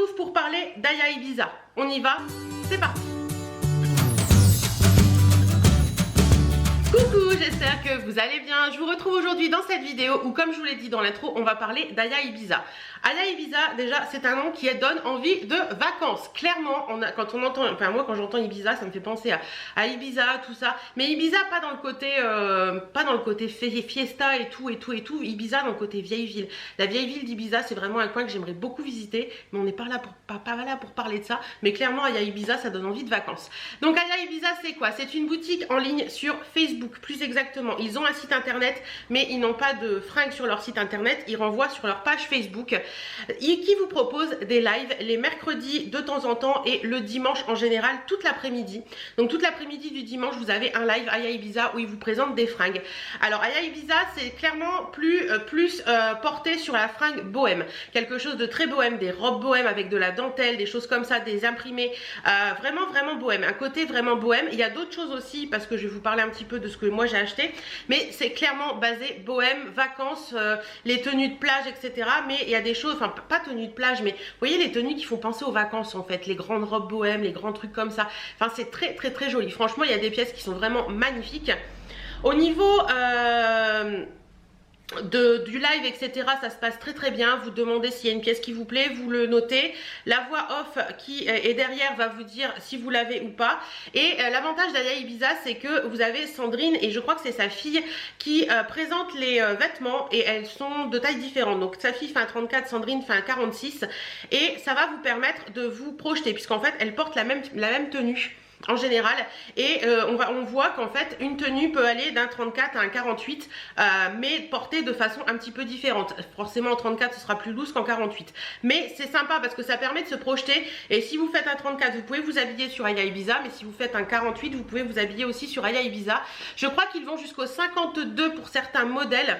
retrouve pour parler d'Aya Ibiza. On y va, c'est parti. Coucou, j'espère que vous allez bien. Je vous retrouve aujourd'hui dans cette vidéo où, comme je vous l'ai dit dans l'intro, on va parler d'Aya Ibiza. Aya Ibiza, déjà, c'est un nom qui donne envie de vacances. Clairement, quand on entend, enfin moi quand j'entends Ibiza, ça me fait penser à Ibiza, tout ça. Mais Ibiza, pas dans le côté fiesta et tout. Ibiza dans le côté vieille ville. La vieille ville d'Ibiza, c'est vraiment un coin que j'aimerais beaucoup visiter, mais on n'est pas là pour parler de ça. Mais clairement, Aya Ibiza, ça donne envie de vacances. Donc Aya Ibiza, c'est quoi? C'est une boutique en ligne sur Facebook, plus exactement. Ils ont un site internet, mais ils n'ont pas de fringues sur leur site internet. Ils renvoient sur leur page Facebook. Qui vous propose des lives les mercredis de temps en temps et le dimanche en général toute l'après-midi. Donc toute l'après-midi du dimanche vous avez un live Aya Ibiza où ils vous présentent des fringues. Alors Aya Ibiza c'est clairement plus porté sur la fringue bohème, quelque chose de très bohème, des robes bohèmes avec de la dentelle, des choses comme ça, des imprimés, vraiment bohème, un côté vraiment bohème. Il y a d'autres choses aussi parce que je vais vous parler un petit peu de ce que moi j'ai acheté, mais c'est clairement basé bohème, vacances, les tenues de plage, etc. Mais il y a des choses, enfin pas tenues de plage, mais vous voyez les tenues qui font penser aux vacances en fait, les grandes robes bohèmes, les grands trucs comme ça. Enfin c'est très joli, franchement il y a des pièces qui sont vraiment magnifiques. Au niveau du live, etc., ça se passe très bien. Vous demandez s'il y a une pièce qui vous plaît, vous le notez. La voix off qui est derrière va vous dire si vous l'avez ou pas. Et l'avantage d'Aya Ibiza, c'est que vous avez Sandrine, et je crois que c'est sa fille, qui présente les vêtements, et elles sont de tailles différentes. Donc sa fille fait un 34, Sandrine fait un 46, et ça va vous permettre de vous projeter, puisqu'en fait, elles portent la même tenue en général, et on voit qu'en fait une tenue peut aller d'un 34 à un 48, mais portée de façon un petit peu différente. Forcément en 34 ce sera plus loose qu'en 48, mais c'est sympa parce que ça permet de se projeter. Et si vous faites un 34 vous pouvez vous habiller sur Aya Ibiza, mais si vous faites un 48 vous pouvez vous habiller aussi sur Aya Ibiza. Je crois qu'ils vont jusqu'au 52 pour certains modèles.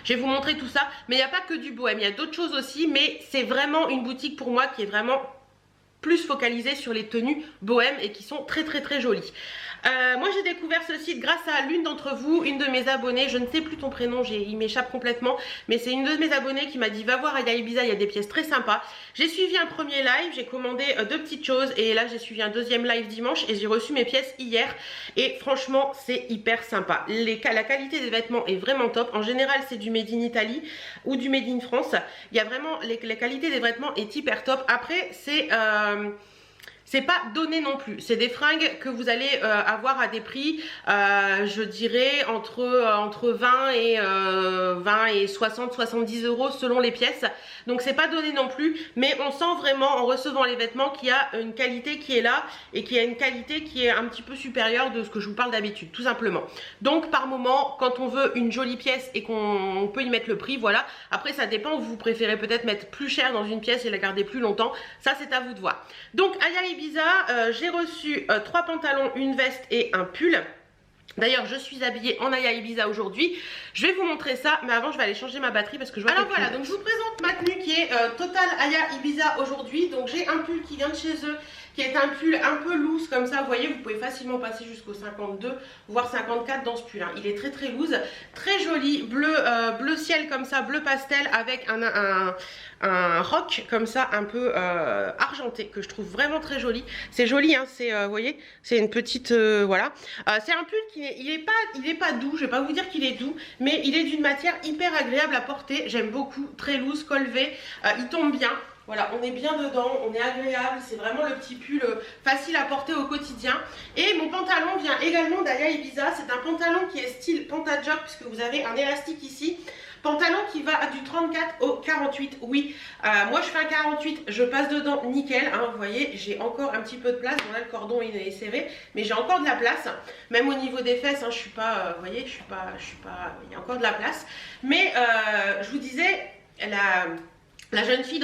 Je vais vous montrer tout ça, mais il n'y a pas que du bohème, il y a d'autres choses aussi, mais c'est vraiment une boutique pour moi qui est vraiment plus focalisée sur les tenues bohèmes et qui sont très jolies. Moi j'ai découvert ce site grâce à l'une d'entre vous, une de mes abonnées, je ne sais plus ton prénom, il m'échappe complètement, mais c'est une de mes abonnées qui m'a dit va voir Aya Ibiza, il y a des pièces très sympas. J'ai suivi un premier live, j'ai commandé deux petites choses, et là j'ai suivi un deuxième live dimanche et j'ai reçu mes pièces hier, et franchement c'est hyper sympa. La qualité des vêtements est vraiment top. En général c'est du made in Italie ou du made in France. Il y a vraiment, la qualité des vêtements est hyper top. Après c'est pas donné non plus, c'est des fringues que vous allez avoir à des prix, je dirais entre 20 et 60-70 euros selon les pièces. Donc c'est pas donné non plus, mais on sent vraiment en recevant les vêtements qu'il y a une qualité qui est là, et qu'il y a une qualité qui est un petit peu supérieure de ce que je vous parle d'habitude, tout simplement. Donc par moment, quand on veut une jolie pièce et qu'on peut y mettre le prix, voilà. Après ça dépend, vous préférez peut-être mettre plus cher dans une pièce et la garder plus longtemps, ça c'est à vous de voir. Donc Aya Ibiza, j'ai reçu 3 pantalons, une veste et un pull. D'ailleurs je suis habillée en Aya Ibiza aujourd'hui. Je vais vous montrer ça, mais avant je vais aller changer ma batterie parce que je vois. Alors voilà, donc je vous présente ma tenue qui est Total Aya Ibiza aujourd'hui. Donc j'ai un pull qui vient de chez eux, qui est un pull un peu loose comme ça, vous voyez, vous pouvez facilement passer jusqu'au 52 voire 54 dans ce pull, hein. Il est très loose, très joli, bleu ciel comme ça, bleu pastel, avec un rock comme ça un peu argenté, que je trouve vraiment très joli. C'est joli, hein, c'est vous voyez, c'est une petite voilà. C'est un pull qui il est pas doux, je vais pas vous dire qu'il est doux, mais il est d'une matière hyper agréable à porter. J'aime beaucoup, très loose, col V, il tombe bien. Voilà, on est bien dedans, on est agréable, c'est vraiment le petit pull facile à porter au quotidien. Et mon pantalon vient également d'Aya Ibiza, c'est un pantalon qui est style pantajog, puisque vous avez un élastique ici. Pantalon qui va du 34 au 48, oui. Moi je fais un 48, je passe dedans nickel, hein, vous voyez, j'ai encore un petit peu de place. Bon là le cordon il est serré, mais j'ai encore de la place. Même au niveau des fesses, hein, je suis pas, vous voyez, je suis pas, il y a encore de la place. Mais je vous disais, la jeune fille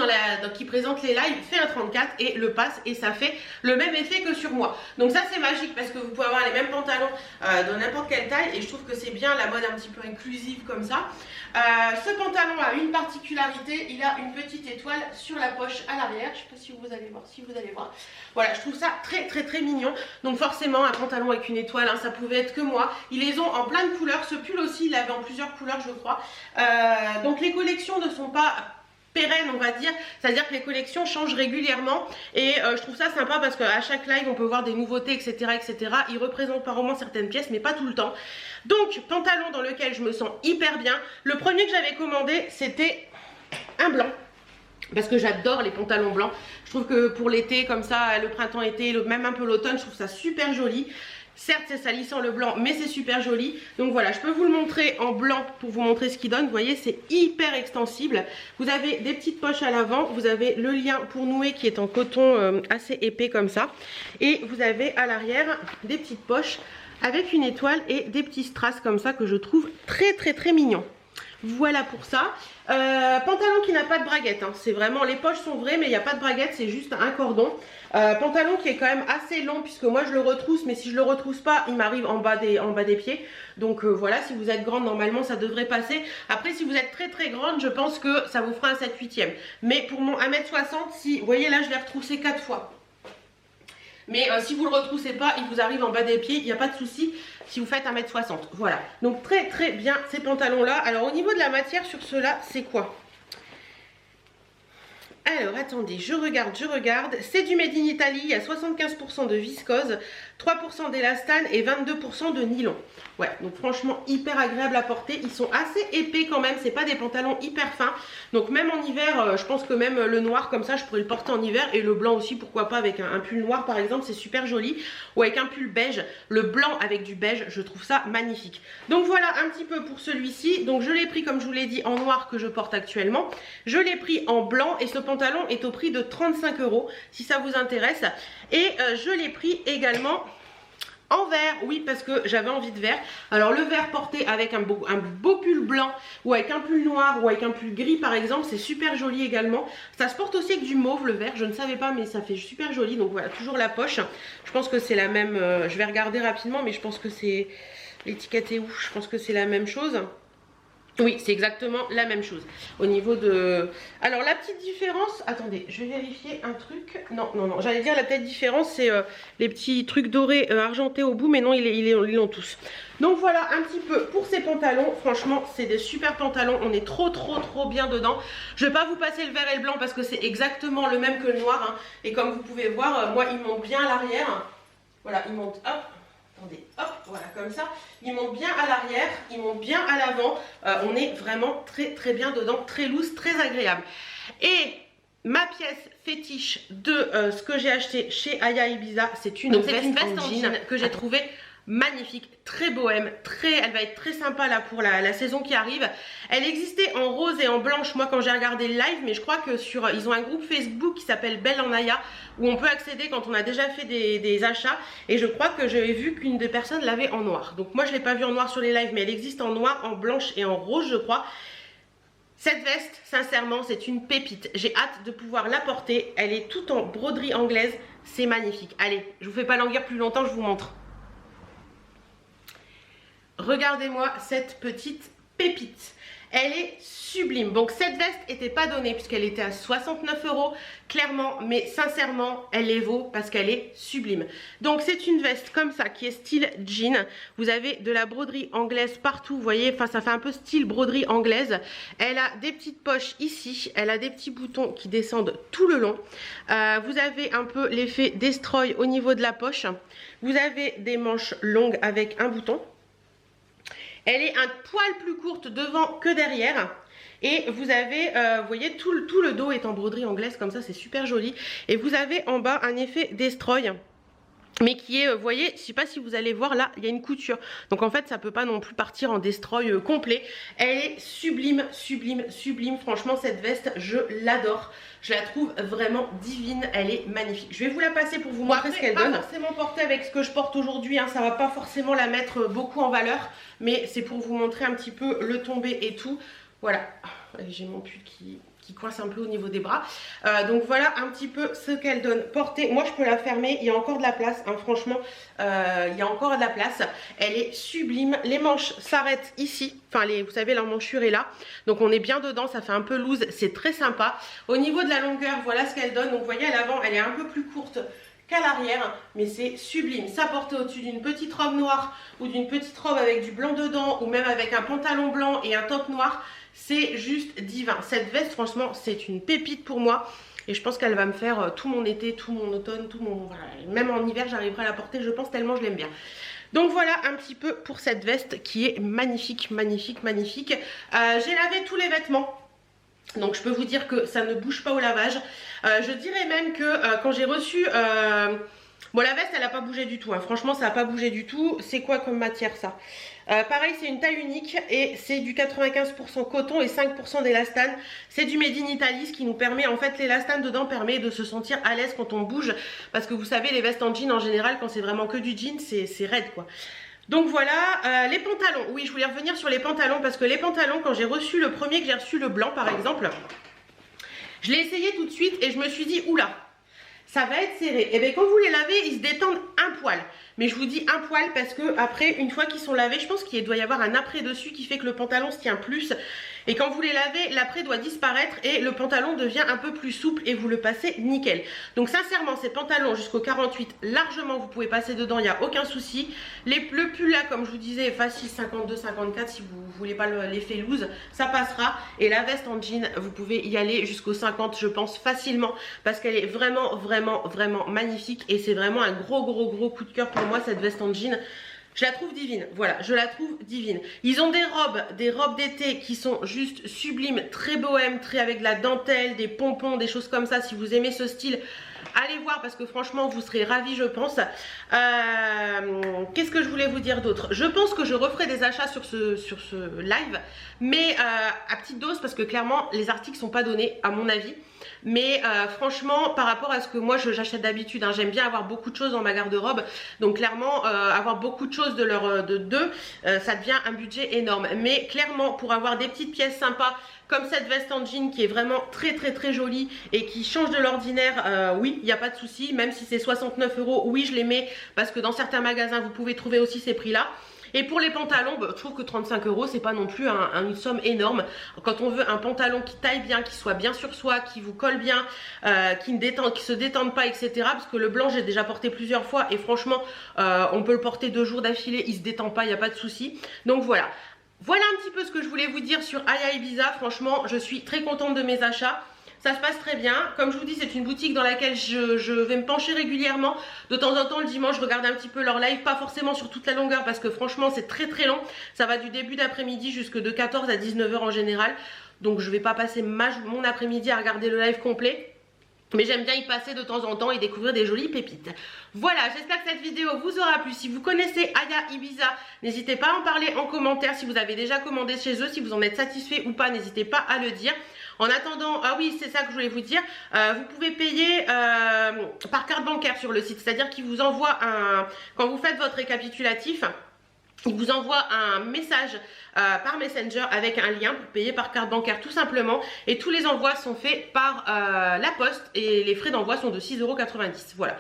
qui présente les lives fait un 34 et le passe, et ça fait le même effet que sur moi. Donc ça c'est magique parce que vous pouvez avoir les mêmes pantalons dans n'importe quelle taille, et je trouve que c'est bien la mode un petit peu inclusive comme ça. Ce pantalon a une particularité, il a une petite étoile sur la poche à l'arrière. Je sais pas si vous allez voir, voilà, je trouve ça très mignon. Donc forcément un pantalon avec une étoile, hein, ça pouvait être que moi. Ils les ont en plein de couleurs, ce pull aussi il l'avait en plusieurs couleurs je crois. Donc les collections ne sont pas pérenne, on va dire, c'est-à-dire que les collections changent régulièrement et je trouve ça sympa parce qu'à chaque live on peut voir des nouveautés, etc., etc. Ils représentent par moment certaines pièces mais pas tout le temps. Donc pantalon dans lequel je me sens hyper bien. Le premier que j'avais commandé c'était un blanc parce que j'adore les pantalons blancs. Je trouve que pour l'été comme ça, le printemps-été, même un peu l'automne, je trouve ça super joli. Certes c'est salissant le blanc mais c'est super joli. Donc voilà, je peux vous le montrer en blanc pour vous montrer ce qu'il donne. Vous voyez c'est hyper extensible. Vous avez des petites poches à l'avant. Vous avez le lien pour nouer qui est en coton assez épais comme ça. Et vous avez à l'arrière des petites poches avec une étoile et des petits strass comme ça que je trouve très très très mignon. Voilà pour ça. Pantalon qui n'a pas de braguette, hein. C'est vraiment, les poches sont vraies mais il n'y a pas de braguette, c'est juste un cordon. Pantalon qui est quand même assez long puisque moi je le retrousse, mais si je le retrousse pas il m'arrive en bas des pieds. Donc voilà, si vous êtes grande normalement ça devrait passer. Après si vous êtes très très grande je pense que ça vous fera un 7/8e. Mais pour mon 1m60, si vous voyez là je l'ai retroussé 4 fois. Mais si vous ne le retroussez pas, il vous arrive en bas des pieds, il n'y a pas de souci si vous faites 1m60. Voilà, donc très très bien ces pantalons là. Alors au niveau de la matière sur ceux-là, c'est quoi? Alors attendez, je regarde. C'est du Made in Italy, il y a 75% de viscose, 3% d'élastane et 22% de nylon. Ouais, donc franchement hyper agréable à porter. Ils sont assez épais quand même, c'est pas des pantalons hyper fins. Donc même en hiver, je pense que même le noir comme ça, je pourrais le porter en hiver. Et le blanc aussi, pourquoi pas avec un pull noir par exemple, c'est super joli. Ou avec un pull beige, le blanc avec du beige, je trouve ça magnifique. Donc voilà un petit peu pour celui-ci. Donc je l'ai pris comme je vous l'ai dit en noir que je porte actuellement. Je l'ai pris en blanc et ce pantalon est au prix de 35 € si ça vous intéresse. Et je l'ai pris également en vert, oui parce que j'avais envie de vert. Alors le vert porté avec un beau pull blanc ou avec un pull noir ou avec un pull gris par exemple, c'est super joli également. Ça se porte aussi avec du mauve le vert, je ne savais pas mais ça fait super joli. Donc voilà, toujours la poche. Je pense que c'est la même, je vais regarder rapidement mais je pense que c'est, l'étiquette est où? Je pense que c'est la même chose. Oui, c'est exactement la même chose au niveau de... Alors la petite différence, attendez, je vais vérifier un truc. Non, j'allais dire la petite différence, c'est les petits trucs dorés argentés au bout, mais non, ils l'ont tous. Donc voilà un petit peu pour ces pantalons. Franchement, c'est des super pantalons, on est trop bien dedans. Je vais pas vous passer le vert et le blanc parce que c'est exactement le même que le noir, hein. Et comme vous pouvez voir, moi, ils montent bien à l'arrière. Voilà, ils montent, hop. Attendez, hop, voilà comme ça. Il monte bien à l'arrière, il monte bien à l'avant. On est vraiment très bien dedans, très loose, très agréable. Et ma pièce fétiche de ce que j'ai acheté chez Aya Ibiza, c'est une veste en jean que j'ai trouvée magnifique, très bohème, elle va être très sympa là pour la saison qui arrive. Elle existait en rose et en blanche moi quand j'ai regardé le live, mais je crois que ils ont un groupe Facebook qui s'appelle Belle en Aya où on peut accéder quand on a déjà fait des achats, et je crois que j'avais vu qu'une des personnes l'avait en noir. Donc moi je l'ai pas vue en noir sur les lives, mais elle existe en noir, en blanche et en rose je crois. Cette veste, sincèrement, c'est une pépite. J'ai hâte de pouvoir la porter. Elle est toute en broderie anglaise, c'est magnifique. Allez, je vous fais pas languir plus longtemps, je vous montre. Regardez-moi cette petite pépite. Elle est sublime. Donc cette veste n'était pas donnée puisqu'elle était à 69 € clairement, mais sincèrement elle les vaut parce qu'elle est sublime. Donc c'est une veste comme ça qui est style jean. Vous avez de la broderie anglaise partout, vous voyez, enfin ça fait un peu style broderie anglaise. Elle a des petites poches ici, elle a des petits boutons qui descendent tout le long. Vous avez un peu l'effet destroy au niveau de la poche. Vous avez des manches longues avec un bouton. Elle est un poil plus courte devant que derrière. Et vous avez, vous voyez, tout le dos est en broderie anglaise comme ça, c'est super joli. Et vous avez en bas un effet destroy. Mais qui est, vous voyez, je sais pas si vous allez voir là, il y a une couture. Donc en fait, ça peut pas non plus partir en destroy complet. Elle est sublime. Franchement, cette veste, je l'adore. Je la trouve vraiment divine. Elle est magnifique. Je vais vous la passer pour vous montrer ce qu'elle donne. Pas forcément porter avec ce que je porte aujourd'hui, hein, ça va pas forcément la mettre beaucoup en valeur. Mais c'est pour vous montrer un petit peu le tombé et tout. Voilà. J'ai mon pull qui coince un peu au niveau des bras. Donc voilà un petit peu ce qu'elle donne portée. Moi je peux la fermer, il y a encore de la place, hein, franchement il y a encore de la place. Elle est sublime. Les manches s'arrêtent ici, enfin vous savez l'emmanchure est là, donc on est bien dedans, ça fait un peu loose, c'est très sympa. Au niveau de la longueur, voilà ce qu'elle donne. Donc vous voyez à l'avant elle est un peu plus courte qu'à l'arrière, mais c'est sublime. Ça porté au-dessus d'une petite robe noire ou d'une petite robe avec du blanc dedans, ou même avec un pantalon blanc et un top noir, c'est juste divin. Cette veste, franchement, c'est une pépite pour moi. Et je pense qu'elle va me faire tout mon été, tout mon automne, tout mon... Voilà. Même en hiver, j'arriverai à la porter, je pense, tellement je l'aime bien. Donc voilà un petit peu pour cette veste qui est magnifique, magnifique, magnifique. J'ai lavé tous les vêtements. Donc je peux vous dire que ça ne bouge pas au lavage. Je dirais même que quand j'ai reçu... bon, la veste elle n'a pas bougé du tout, hein. Franchement ça n'a pas bougé du tout. C'est quoi comme matière ça? Pareil, c'est une taille unique et c'est du 95% coton et 5% d'élastane. C'est du Made in Italy, ce qui nous permet, en fait l'élastane dedans permet de se sentir à l'aise quand on bouge. Parce que vous savez, les vestes en jean en général, quand c'est vraiment que du jean, c'est raide quoi. Donc voilà, les pantalons. Oui, je voulais revenir sur les pantalons parce que les pantalons, quand j'ai reçu le premier que j'ai reçu, le blanc par exemple, je l'ai essayé tout de suite et je me suis dit, oula, ça va être serré. Et bien quand vous les lavez, ils se détendent un poil. Mais je vous dis un poil parce que après, une fois qu'ils sont lavés, je pense qu'il doit y avoir un après dessus qui fait que le pantalon se tient plus. Et quand vous les lavez, l'après doit disparaître et le pantalon devient un peu plus souple et vous le passez nickel. Donc sincèrement, ces pantalons jusqu'au 48, largement vous pouvez passer dedans, il n'y a aucun souci. Le pull là, comme je vous disais, facile 52, 54 si vous voulez pas l'effet loose, ça passera. Et la veste en jean, vous pouvez y aller jusqu'au 50, je pense facilement, parce qu'elle est vraiment, vraiment, vraiment magnifique. Et c'est vraiment un gros coup de cœur pour moi, cette veste en jean. Je la trouve divine, voilà, je la trouve divine. Ils ont des robes d'été qui sont juste sublimes, très bohèmes, très avec de la dentelle, des pompons, des choses comme ça. Si vous aimez ce style, allez voir parce que franchement, vous serez ravis, je pense. Qu'est-ce que je voulais vous dire d'autre? Je pense que je referai des achats sur ce live, mais à petite dose parce que clairement, les articles sont pas donnés, à mon avis. Mais franchement, par rapport à ce que moi j'achète d'habitude, hein, j'aime bien avoir beaucoup de choses dans ma garde-robe. Donc clairement, avoir beaucoup de choses ça devient un budget énorme. Mais clairement, pour avoir des petites pièces sympas, comme cette veste en jean qui est vraiment très jolie et qui change de l'ordinaire, oui, il n'y a pas de souci. Même si c'est 69 €, oui, je les mets parce que dans certains magasins, vous pouvez trouver aussi ces prix-là. Et pour les pantalons, bah, je trouve que 35 € c'est pas non plus une somme énorme. Quand on veut un pantalon qui taille bien, qui soit bien sur soi, qui vous colle bien, qui se détende pas, etc. Parce que le blanc j'ai déjà porté plusieurs fois et franchement on peut le porter 2 jours d'affilée, il se détend pas, il n'y a pas de souci. Donc voilà. Voilà un petit peu ce que je voulais vous dire sur Aya Ibiza. Franchement, je suis très contente de mes achats. Ça se passe très bien. Comme je vous dis, c'est une boutique dans laquelle je vais me pencher régulièrement. De temps en temps, le dimanche, je regarde un petit peu leur live. Pas forcément sur toute la longueur parce que franchement, c'est très long. Ça va du début d'après-midi jusque de 14 à 19 h en général. Donc, je ne vais pas passer mon après-midi à regarder le live complet. Mais j'aime bien y passer de temps en temps et découvrir des jolies pépites. Voilà, j'espère que cette vidéo vous aura plu. Si vous connaissez Aya Ibiza, n'hésitez pas à en parler en commentaire. Si vous avez déjà commandé chez eux, si vous en êtes satisfait ou pas, n'hésitez pas à le dire. En attendant, ah oui, c'est ça que je voulais vous dire, vous pouvez payer par carte bancaire sur le site. C'est-à-dire qu'il vous envoie quand vous faites votre récapitulatif, il vous envoie un message par Messenger avec un lien pour payer par carte bancaire tout simplement. Et tous les envois sont faits par la poste et les frais d'envoi sont de 6,90 €. Voilà.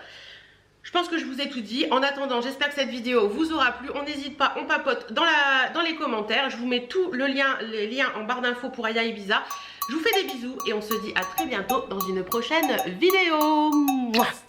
Je pense que je vous ai tout dit. En attendant, j'espère que cette vidéo vous aura plu. On n'hésite pas, on papote dans les commentaires. Je vous mets tous les liens en barre d'infos pour Aya Ibiza. Je vous fais des bisous et on se dit à très bientôt dans une prochaine vidéo. Mouah.